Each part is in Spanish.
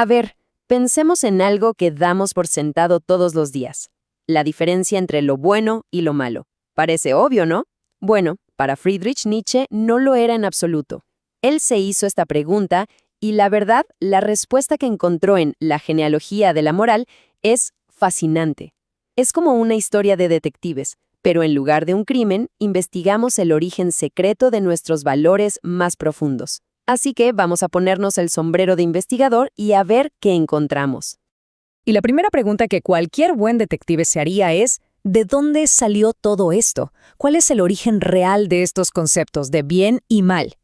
A ver, pensemos en algo que damos por sentado todos los días. La diferencia entre lo bueno y lo malo. Parece obvio, ¿no? Bueno, para Friedrich Nietzsche no lo era en absoluto. Él se hizo esta pregunta y la verdad, la respuesta que encontró en La genealogía de la moral es fascinante. Es como una historia de detectives, pero en lugar de un crimen, investigamos el origen secreto de nuestros valores más profundos. Así que vamos a ponernos el sombrero de investigador y a ver qué encontramos. Y la primera pregunta que cualquier buen detective se haría es, ¿de dónde salió todo esto? ¿Cuál es el origen real de estos conceptos de bien y mal?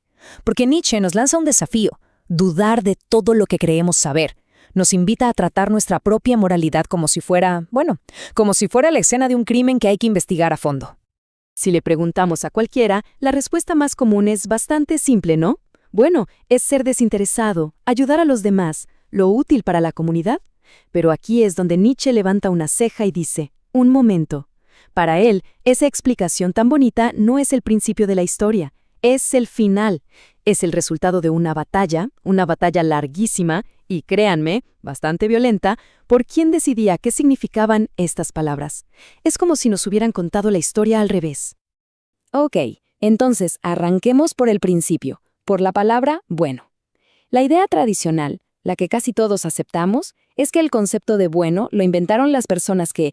Porque Nietzsche nos lanza un desafío, dudar de todo lo que creemos saber. Nos invita a tratar nuestra propia moralidad como si fuera, como si fuera la escena de un crimen que hay que investigar a fondo. Si le preguntamos a cualquiera, la respuesta más común es bastante simple, ¿no? Bueno, es ser desinteresado, ayudar a los demás, lo útil para la comunidad. Pero aquí es donde Nietzsche levanta una ceja y dice, un momento. Para él, esa explicación tan bonita no es el principio de la historia, es el final. Es el resultado de una batalla larguísima y, créanme, bastante violenta, por quien decidía qué significaban estas palabras. Es como si nos hubieran contado la historia al revés. Ok, entonces arranquemos por el principio, por la palabra bueno. La idea tradicional, la que casi todos aceptamos, es que el concepto de bueno lo inventaron las personas que,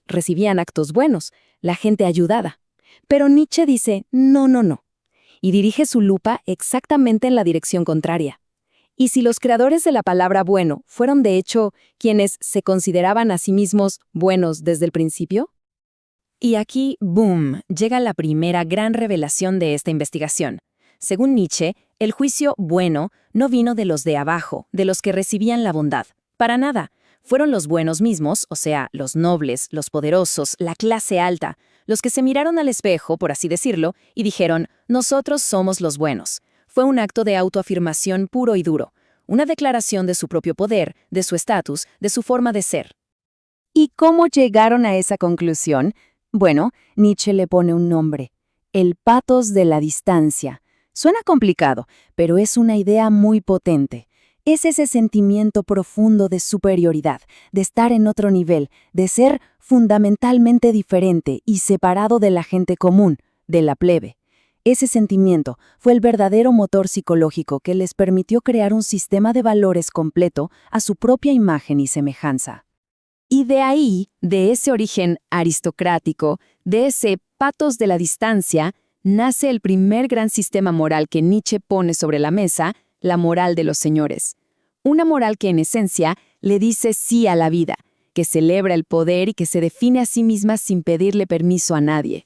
recibían actos buenos, la gente ayudada. Pero Nietzsche dice, no, y dirige su lupa exactamente en la dirección contraria. ¿Y si los creadores de la palabra bueno fueron de hecho quienes se consideraban a sí mismos buenos desde el principio? Y aquí, ¡boom!, llega la primera gran revelación de esta investigación. Según Nietzsche, el juicio bueno no vino de los de abajo, de los que recibían la bondad. Para nada. Fueron los buenos mismos, o sea, los nobles, los poderosos, la clase alta, los que se miraron al espejo, por así decirlo, y dijeron, nosotros somos los buenos. Fue un acto de autoafirmación puro y duro, una declaración de su propio poder, de su estatus, de su forma de ser. ¿Y cómo llegaron a esa conclusión? Bueno, Nietzsche le pone un nombre, el patos de la distancia. Suena complicado, pero es una idea muy potente. Es ese sentimiento profundo de superioridad, de estar en otro nivel, de ser fundamentalmente diferente y separado de la gente común, de la plebe. Ese sentimiento fue el verdadero motor psicológico que les permitió crear un sistema de valores completo a su propia imagen y semejanza. Y de ahí, de ese origen aristocrático, de ese patos de la distancia, nace el primer gran sistema moral que Nietzsche pone sobre la mesa, la moral de los señores. Una moral que en esencia le dice sí a la vida, que celebra el poder y que se define a sí misma sin pedirle permiso a nadie.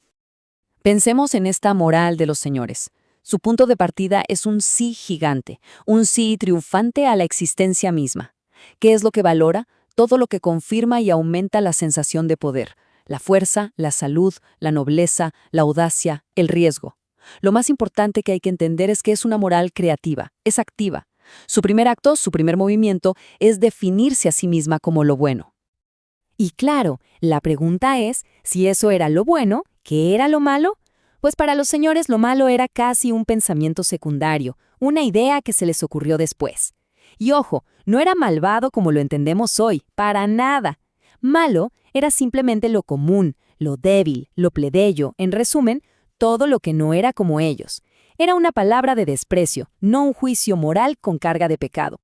Pensemos en esta moral de los señores. Su punto de partida es un sí gigante, un sí triunfante a la existencia misma. ¿Qué es lo que valora? Todo lo que confirma y aumenta la sensación de poder. La fuerza, la salud, la nobleza, la audacia, el riesgo. Lo más importante que hay que entender es que es una moral creativa, es activa. Su primer acto, su primer movimiento, es definirse a sí misma como lo bueno. Y claro, la pregunta es, si eso era lo bueno, ¿qué era lo malo? Pues para los señores lo malo era casi un pensamiento secundario, una idea que se les ocurrió después. Y ojo, no era malvado como lo entendemos hoy, para nada. Malo era simplemente lo común, lo débil, lo plebeyo, en resumen, todo lo que no era como ellos. Era una palabra de desprecio, no un juicio moral con carga de pecado.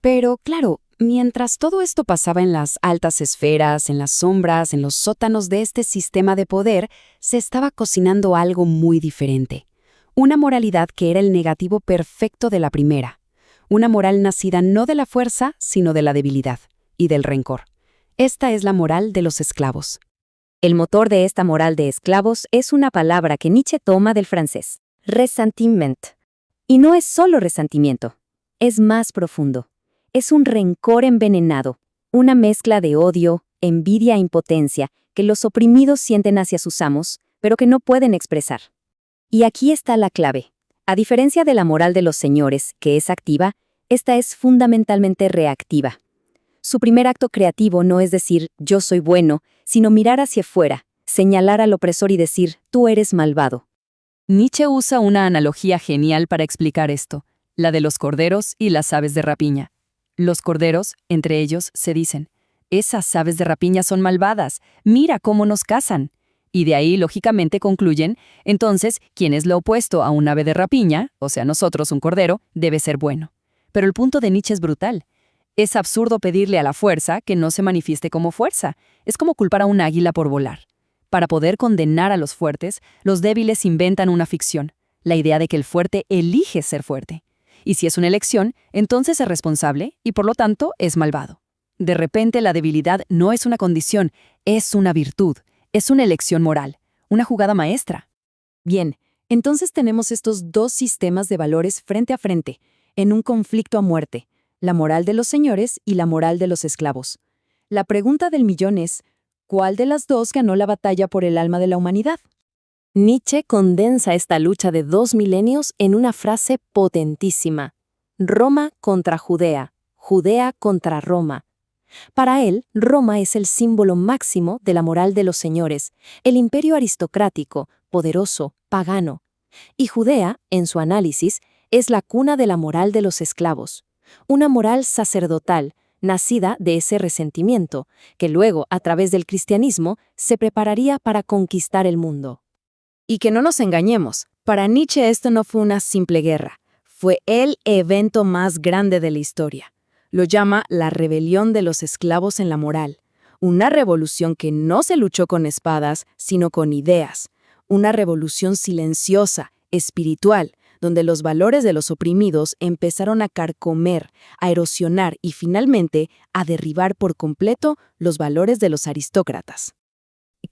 Pero, claro, mientras todo esto pasaba en las altas esferas, en las sombras, en los sótanos de este sistema de poder, se estaba cocinando algo muy diferente. Una moralidad que era el negativo perfecto de la primera. Una moral nacida no de la fuerza, sino de la debilidad y del rencor. Esta es la moral de los esclavos. El motor de esta moral de esclavos es una palabra que Nietzsche toma del francés, ressentiment. Y no es solo resentimiento, es más profundo. Es un rencor envenenado, una mezcla de odio, envidia e impotencia que los oprimidos sienten hacia sus amos, pero que no pueden expresar. Y aquí está la clave. A diferencia de la moral de los señores, que es activa, esta es fundamentalmente reactiva. Su primer acto creativo no es decir, yo soy bueno, sino mirar hacia afuera, señalar al opresor y decir, tú eres malvado. Nietzsche usa una analogía genial para explicar esto, la de los corderos y las aves de rapiña. Los corderos, entre ellos, se dicen, esas aves de rapiña son malvadas, mira cómo nos cazan. Y de ahí, lógicamente, concluyen, entonces, quien es lo opuesto a un ave de rapiña, o sea, nosotros, un cordero, debe ser bueno. Pero el punto de Nietzsche es brutal. Es absurdo pedirle a la fuerza que no se manifieste como fuerza. Es como culpar a un águila por volar. Para poder condenar a los fuertes, los débiles inventan una ficción, la idea de que el fuerte elige ser fuerte. Y si es una elección, entonces es responsable y por lo tanto es malvado. De repente la debilidad no es una condición, es una virtud, es una elección moral, una jugada maestra. Bien, entonces tenemos estos dos sistemas de valores frente a frente, en un conflicto a muerte, la moral de los señores y la moral de los esclavos. La pregunta del millón es, ¿cuál de las dos ganó la batalla por el alma de la humanidad? Nietzsche condensa esta lucha de 2 milenios en una frase potentísima. Roma contra Judea, Judea contra Roma. Para él, Roma es el símbolo máximo de la moral de los señores, el imperio aristocrático, poderoso, pagano. Y Judea, en su análisis, es la cuna de la moral de los esclavos. Una moral sacerdotal, nacida de ese resentimiento, que luego, a través del cristianismo, se prepararía para conquistar el mundo. Y que no nos engañemos, para Nietzsche esto no fue una simple guerra, fue el evento más grande de la historia. Lo llama la rebelión de los esclavos en la moral, una revolución que no se luchó con espadas, sino con ideas, una revolución silenciosa, espiritual, donde los valores de los oprimidos empezaron a carcomer, a erosionar y finalmente a derribar por completo los valores de los aristócratas.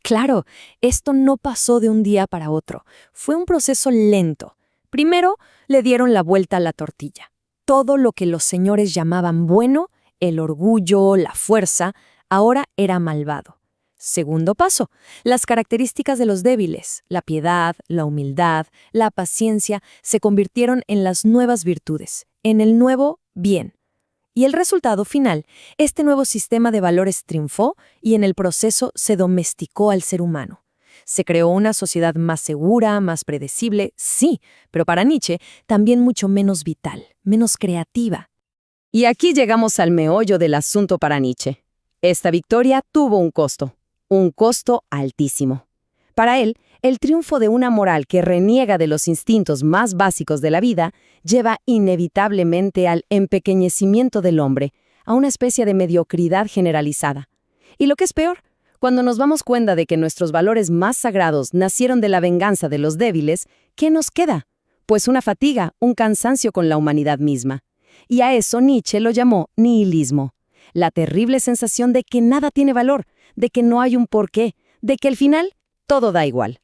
Claro, esto no pasó de un día para otro, fue un proceso lento. Primero, le dieron la vuelta a la tortilla. Todo lo que los señores llamaban bueno, el orgullo, la fuerza, ahora era malvado. Segundo paso, las características de los débiles, la piedad, la humildad, la paciencia, se convirtieron en las nuevas virtudes, en el nuevo bien. Y el resultado final, este nuevo sistema de valores triunfó y en el proceso se domesticó al ser humano. Se creó una sociedad más segura, más predecible, sí, pero para Nietzsche también mucho menos vital, menos creativa. Y aquí llegamos al meollo del asunto para Nietzsche. Esta victoria tuvo un costo altísimo. Para él, el triunfo de una moral que reniega de los instintos más básicos de la vida lleva inevitablemente al empequeñecimiento del hombre, a una especie de mediocridad generalizada. Y lo que es peor, cuando nos damos cuenta de que nuestros valores más sagrados nacieron de la venganza de los débiles, ¿qué nos queda? Pues una fatiga, un cansancio con la humanidad misma. Y a eso Nietzsche lo llamó nihilismo. La terrible sensación de que nada tiene valor, de que no hay un porqué, de que al final todo da igual.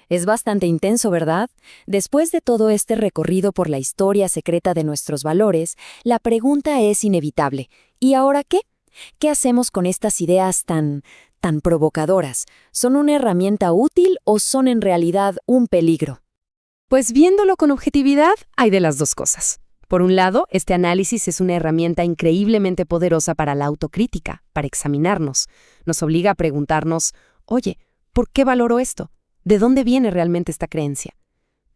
Es bastante intenso, ¿verdad? Después de todo este recorrido por la historia secreta de nuestros valores, la pregunta es inevitable. ¿Y ahora qué? ¿Qué hacemos con estas ideas tan provocadoras? ¿Son una herramienta útil o son en realidad un peligro? Pues viéndolo con objetividad, hay de las dos cosas. Por un lado, este análisis es una herramienta increíblemente poderosa para la autocrítica, para examinarnos. Nos obliga a preguntarnos, oye, ¿por qué valoro esto? ¿De dónde viene realmente esta creencia?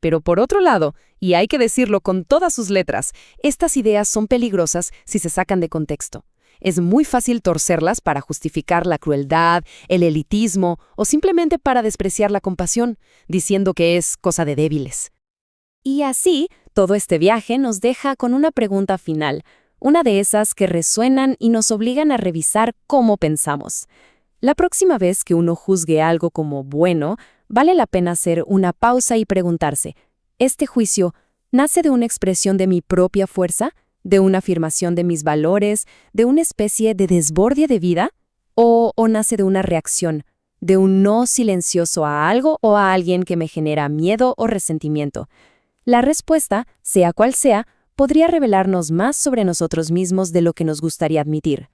Pero por otro lado, y hay que decirlo con todas sus letras, estas ideas son peligrosas si se sacan de contexto. Es muy fácil torcerlas para justificar la crueldad, el elitismo o simplemente para despreciar la compasión, diciendo que es cosa de débiles. Y así, todo este viaje nos deja con una pregunta final, una de esas que resuenan y nos obligan a revisar cómo pensamos. La próxima vez que uno juzgue algo como bueno, vale la pena hacer una pausa y preguntarse, ¿este juicio nace de una expresión de mi propia fuerza, de una afirmación de mis valores, de una especie de desborde de vida? ¿O nace de una reacción, de un no silencioso a algo o a alguien que me genera miedo o resentimiento? La respuesta, sea cual sea, podría revelarnos más sobre nosotros mismos de lo que nos gustaría admitir.